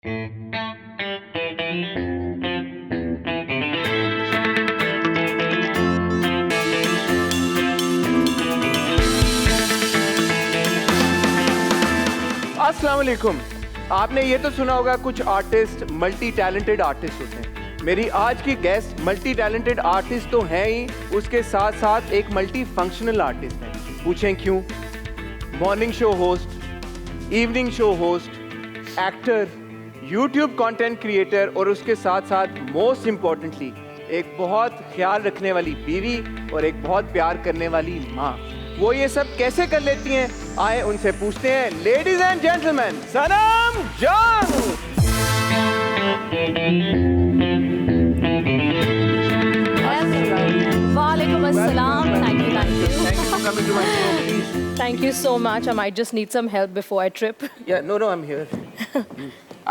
अस्सलाम वालेकुम। आपने ये तो सुना होगा कुछ आर्टिस्ट मल्टी टैलेंटेड आर्टिस्ट होते हैं। मेरी आज की गेस्ट मल्टी टैलेंटेड आर्टिस्ट तो हैं ही, उसके साथ साथ एक मल्टी फंक्शनल आर्टिस्ट हैं। पूछें क्यों? Morning show host, evening show host, actor, YouTube content creator और उसके साथ साथ मोस्ट इम्पोर्टेंटली एक बहुत ख्याल रखने वाली बीवी और एक बहुत प्यार करने वाली माँ। वो ये सब कैसे कर लेती हैं? आए उनसे पूछते हैं। लेडीज एंड जेंटलमैन, सनम जंग। वालेकुम अस्सलाम। Thank you. Thank you for coming to my show, please. Thank you so much. I might just need some help before I trip. Yeah, no, I'm here.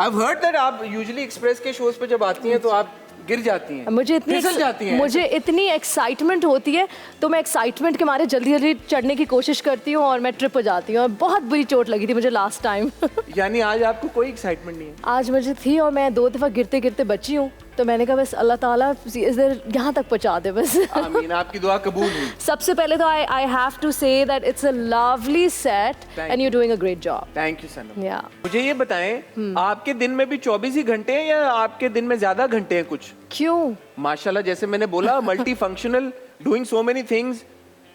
I've heard that आप usually express के shows पे जब आती हैं तो आप गिर जाती हैं, फिसल जाती हैं। मुझे इतनी एक्साइटमेंट होती है तो मैं एक्साइटमेंट के मारे जल्दी जल्दी चढ़ने की कोशिश करती हूँ और मैं ट्रिप हो जाती हूँ। बहुत बुरी चोट लगी थी मुझे लास्ट टाइम। यानी आज आपको कोई एक्साइटमेंट नहीं है? आज मुझे थी और मैं 2 दफ़ा गिरते गिरते बची हूँ, तो मैंने कहा बस अल्लाह ताला इधर यहाँ तक पहुँचा दे बस। आमीन, आपकी दुआ कबूल हुई। सबसे पहले तो I have to say that it's a lovely set and you doing a great job. Thank you Sanam. या मुझे ये बताएं, आपके दिन में भी 24 ही घंटे हैं या आपके दिन में ज्यादा घंटे हैं कुछ? क्यों? माशाल्लाह, जैसे मैंने बोला, multi functional, doing so many things,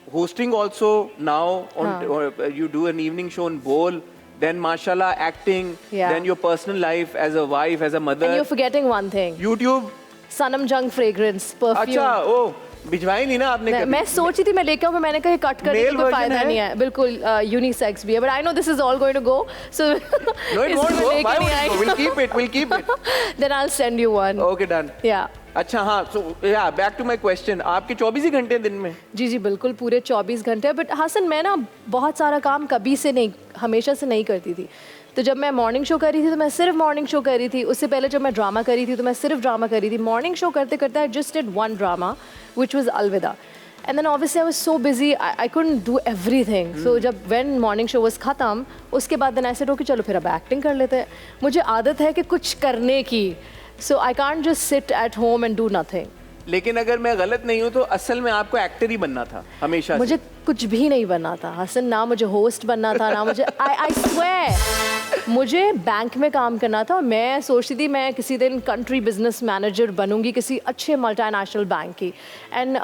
hosting also now on you do an evening show on Bowl, then mashallah acting, then your personal life as a wife, as a mother, and you're forgetting one thing. YouTube Sanam Jung fragrance perfume. अच्छा, ओ भिजवाई नहीं ना आपने कभी? मैं सोची थी मैं लेकर आऊँ, मैंने कहा ये कट करने का कोई फायदा नहीं है। बिल्कुल यूनिसेक्स भी है, but I know this is all going to go, so no, it won't go. Why would it go? We'll keep it. Then I'll send you one. Okay, done. Yeah. अच्छा, हाँ, so yeah, back to my question. आपके 24 ही घंटे दिन में? जी जी बिल्कुल, पूरे 24 घंटे। But Hasan, मैं ना बहुत सारा काम कभी से नहीं, हमेशा से नहीं करती थी। तो जब मैं मॉर्निंग शो कर रही थी तो मैं सिर्फ मॉर्निंग शो कर रही थी। उससे पहले जब मैं ड्रामा कर रही थी तो मैं सिर्फ ड्रामा कर रही थी। मॉर्निंग शो करते करते I just did one drama which was Alvida, and then obviously I was so busy I couldn't do everything. So जब व्हेन मॉर्निंग शो वाज खत्म, उसके बाद देन ऐसे हो कि चलो फिर अब एक्टिंग कर लेते हैं। मुझे आदत है कि कुछ करने की, so I can't just sit at home and do nothing. लेकिन अगर मैं गलत नहीं हूँ तो असल में आपको एक्टर ही बनना था हमेशा? मुझे कुछ भी नहीं बनना था हसन, ना मुझे होस्ट बनना था, ना मुझे आई स्वेयर मुझे बैंक में काम करना था। और मैं सोचती थी मैं किसी दिन कंट्री बिजनेस मैनेजर बनूंगी किसी अच्छे मल्टीनेशनल बैंक की। एंड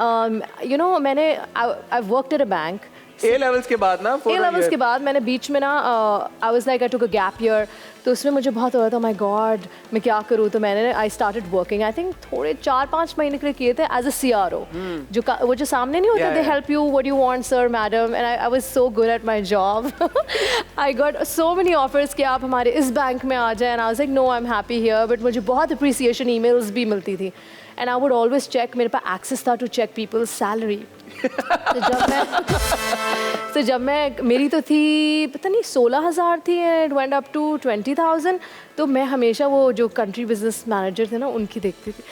यू नो मैंने I worked at a bank. A levels के बाद ना? ए लेवल्स के बाद मैंने बीच में ना आई was like I took a gap year, तो उसमें मुझे बहुत हो रहा था माय गॉड मैं क्या करूँ। तो मैंने I started working, I think थोड़े 4-5 महीने के लिए किए थे एज अ CRO। वो जो सामने नहीं होता, they help you what you want sir madam, and I was so good at my job. I got so many offers कि आप हमारे इस बैंक में आ जाए, and I was like no I am happy here. But मुझे बहुत appreciation emails भी मिलती थी, and I would always check, मेरे पास एक्सेस था टू चेक पीपल्स सैलरी। तो जब मैं मेरी तो थी पता नहीं 16,000 थी, एंड वेंट अप टू 20,000। तो मैं हमेशा वो जो कंट्री बिजनेस मैनेजर थे ना उनकी देखती थी,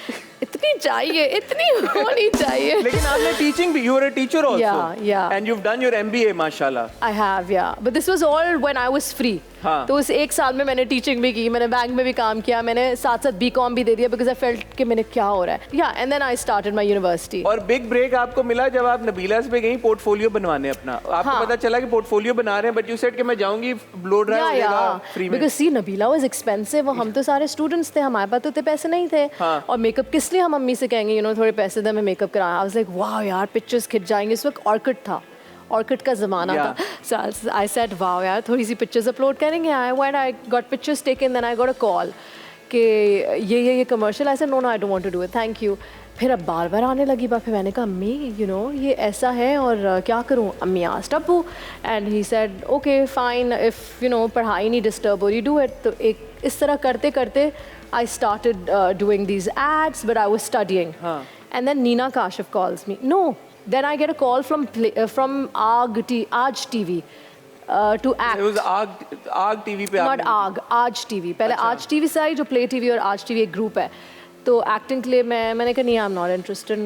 इतनी चाहिए, इतनी होनी चाहिए। लेकिन आपने टीचिंग भी, you are a teacher also, yeah. and you've done your MBA माशाल्लाह। I have, yeah, but this was all when I was free. हाँ. तो उस 1 साल में मैंने टीचिंग भी की, मैंने बैंक में भी काम किया, मैंने साथ साथ BCom भी दे दिया बिकॉज आई फेल्ट कि मैंने क्या हो रहा है। Yeah and then I started my university. और बिग ब्रेक आपको मिला जब आप नबीलास पे गई पोर्टफोलियो बनवाने अपना। आपको पता चला कि पोर्टफोलियो बना रहे हैं, बट यू सेड कि मैं जाऊंगी ब्लो ड्राई हो जाएगा फ्री में। Because see Nabila was expensive, हम तो सारे स्टूडेंट्स थे, हमारे पास तो इतने पैसे नहीं थे। और मेकअप किस लिए हम मम्मी से कहेंगे यू नो थोड़े पैसे दे मैं मेकअप कराऊं। आई वाज लाइक वाओ यार पिक्चर्स खिंच जाएंगे। इस वक्त ऑर्किड था, ऑर्किड का ज़माना था। सो आई सेड वाओ यार थोड़ी सी पिक्चर्स अपलोड करेंगे। I got pictures taken, then I got a call कि ये commercial. I said no I don't want to do it, thank you. फिर अब बार बार आने लगी बात। फिर मैंने कहा अम्मी यू नो ये ऐसा है और क्या करूँ। अम्मी आस्क्ड अब्बू, and he said okay fine if you know पढ़ाई नहीं डिस्टर्ब हो रही डू इट। तो एक इस तरह करते करते I started doing these ads, but I was studying. And then Nina Kashif calls me. No, then I get a call from Aaj TV to act. It was Aag TV पे Not Aag, Aaj TV. पहले Aaj TV से आई जो Play TV और Aaj TV एक group है। तो acting के लिए मैंने कहा नहीं आई एम नॉट इंटरेस्टेड,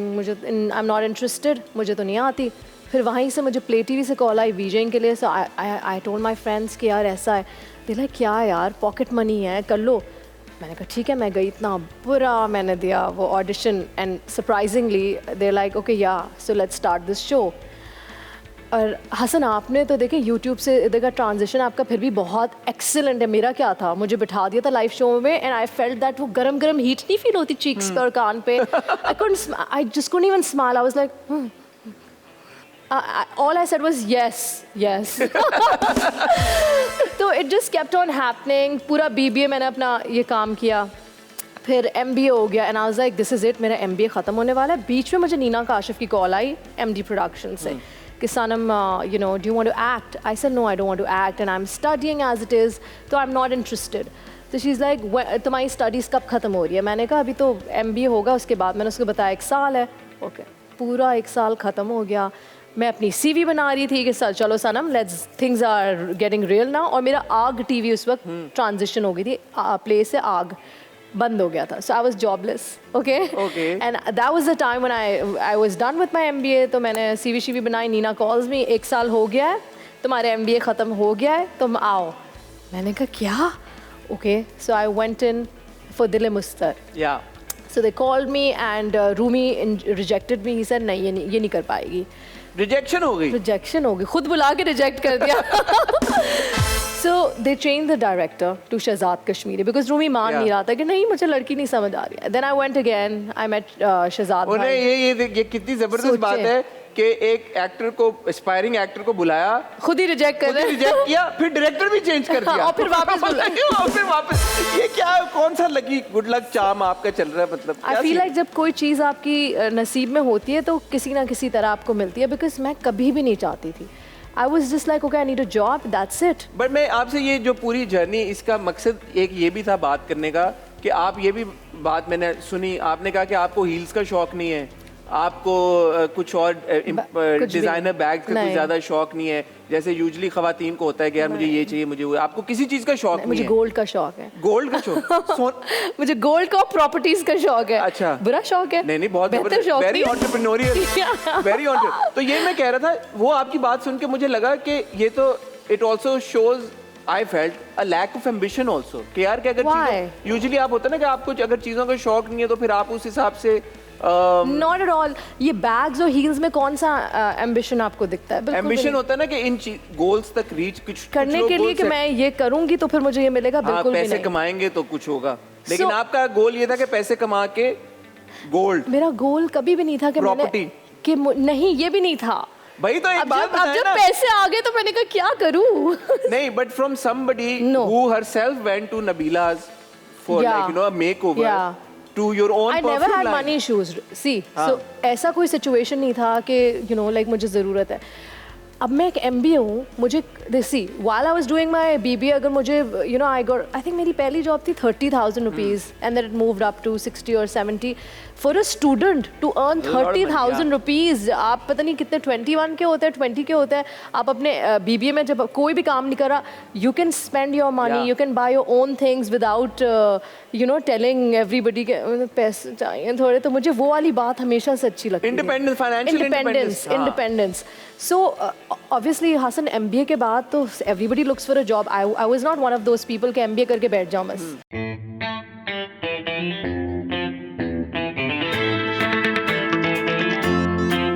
मुझे तो नहीं आती। फिर वहीं से मुझे Play TV से कॉल आई वीजिंग के लिए। सो आई टोल्ड माई फ्रेंड्स कि यार ऐसा है। दिला क्या यार पॉकेट मनी है कर लो। मैंने कहा ठीक है, मैं गई, इतना बुरा मैंने दिया वो audition, and surprisingly they like okay yeah so let's start this show. और हसन, आपने तो देखें यूट्यूब से इधर का ट्रांजिशन आपका फिर भी बहुत एक्सीलेंट है। मेरा क्या था, मुझे बिठा दिया था लाइव शो में एंड आई फेल्ट दैट वो गरम गरम हीट नहीं फील होती चीक्स पे और कान पे। I just couldn't even smile, I was like all I said was yes, yes. तो it just kept on happening. पूरा BBA मैंने अपना ये काम किया, फिर MBA हो गया and I was like this is it, मेरा MBA ख़त्म होने वाला है। बीच में मुझे नीना काशिफ की कॉल आई MD प्रोडक्शन से कि सनम you know do you want to act? I said no, I don't want to act and I'm studying as it is, so I'm not interested. तो शी इज़ लाइक तुम्हारी studies कब ख़त्म हो रही है? मैंने कहा अभी तो MBA होगा उसके बाद। मैंने उसको बताया 1 साल है। ओके, पूरा 1 साल ख़त्म हो गया। मैं अपनी CV बना रही थी कि चलो Sanam let's things are getting real now. और मेरा आग TV उस वक्त ट्रांजिशन हो गई थी, प्ले से आग बंद हो गया था, so I was jobless. Okay and that was the time when I was done with my MBA। तो मैंने CV बनाई, नीना कॉल्स मी 1 साल हो गया है, तुम्हारे MBA ख़त्म हो गया है, तुम आओ। मैंने कहा क्या? Okay, so I went in for Dil Mustar. Yeah so they called me and Rumi rejected me. He said नहीं, ये नहीं कर पाएगी। रिजेक्शन हो गई? रिजेक्शन हो गई, खुद बुला के रिजेक्ट कर दिया। So they change the director to Shahzad Kashmiri because Rumi मान नहीं रहा था कि नहीं मुझे लड़की नहीं समझ आ रही है। Then I went again, I met Shahzad भाई। ये कितनी जबरदस्त बात है कि एक एक्टर को, एस्पायरिंग एक्टर को बुलाया, खुद ही रिजेक्ट कर दिया, रिजेक्ट किया, फिर डायरेक्टर भी चेंज कर दिया और फिर वापस बुलाया। और फिर वापस। ये क्या, कौन सा लकी गुड लक चार्म आपका चल रहा है? मतलब आई फील लाइक जब कोई चीज़ आपकी नसीब में होती है तो किसी ना किसी तरह आपको मिलती है। बिकॉज मैं कभी भी नहीं चाहती थी, I was just like okay I need a job, that's it. But मैं आपसे ये जो पूरी जर्नी, इसका मकसद एक ये भी था बात करने का कि आप ये भी बात मैंने सुनी, आपने कहा कि आपको हील्स का शौक नहीं है, आपको कुछ और डिजाइनर बैग का कुछ ज्यादा शौक नहीं है, जैसे यूजुअली खवातीन को होता है कि यार मुझे ये चाहिए, मुझे वो। आपको किसी चीज का शौक नहीं है? मुझे गोल्ड का शौक है। गोल्ड का शौक? मुझे गोल्ड का प्रॉपर्टीज का शौक है। अच्छा, बुरा शौक है? नहीं, बहुत बेहतर शौक, वेरी एंटरप्रेन्योरियल, वेरी एंटरप्रेन्योरियल। तो ये मैं कह रहा था, वो आपकी बात सुन के मुझे लगा कि ये तो it also shows, I felt a lack of ambition also कि यार कि अगर यूजुअली आप होता है ना कि आपको अगर चीज़ों का शौक नहीं है तो फिर आप उस हिसाब से नॉट एट ऑल। ये बैग्स और हील्स में कौन सा एम्बिशन आपको दिखता है? एम्बिशन होता है ना कि इन गोल्स तक रीच कुछ करने के लिए कि मैं ये करूंगी तो फिर मुझे ये मिलेगा, बिल्कुल भी नहीं। पैसे कमाएंगे तो कुछ होगा, लेकिन आपका गोल ये था कि पैसे कमा के गोल्ड। मेरा गोल कभी भी नहीं था कि प्रॉपर्टी, कि नहीं, ये भी नहीं था भाई। तो एक बात बताएं ना, जब पैसे आ गए तो मैंने कहा क्या करूं। नहीं, but from somebody who herself went to Nabila's for like you know a makeover to your own I never had money issues. See, so ऐसा कोई situation नहीं था कि you know like मुझे ज़रूरत है। अब मैं एक MBA हूँ, मुझे सी while I was doing my BBA, अगर मुझे you know I think मेरी पहली जॉब थी 30,000 rupees and then it moved up to 60 or 70 for a student to earn 30,000 rupees। आप पता नहीं कितने 21 के होते हैं, 20 के होते हैं। आप अपने BBA में जब कोई भी काम नहीं कर रहा, you can spend your money, you can buy your own things without you know telling everybody के पैसे चाहिए थोड़े। तो मुझे वो वाली बात हमेशा से अच्छी लगती है, independence, financial independence। So obviously Hasan MBA के बाद तो everybody looks for a job. I was not one of those people कि MBA करके बैठ जाऊँ बस।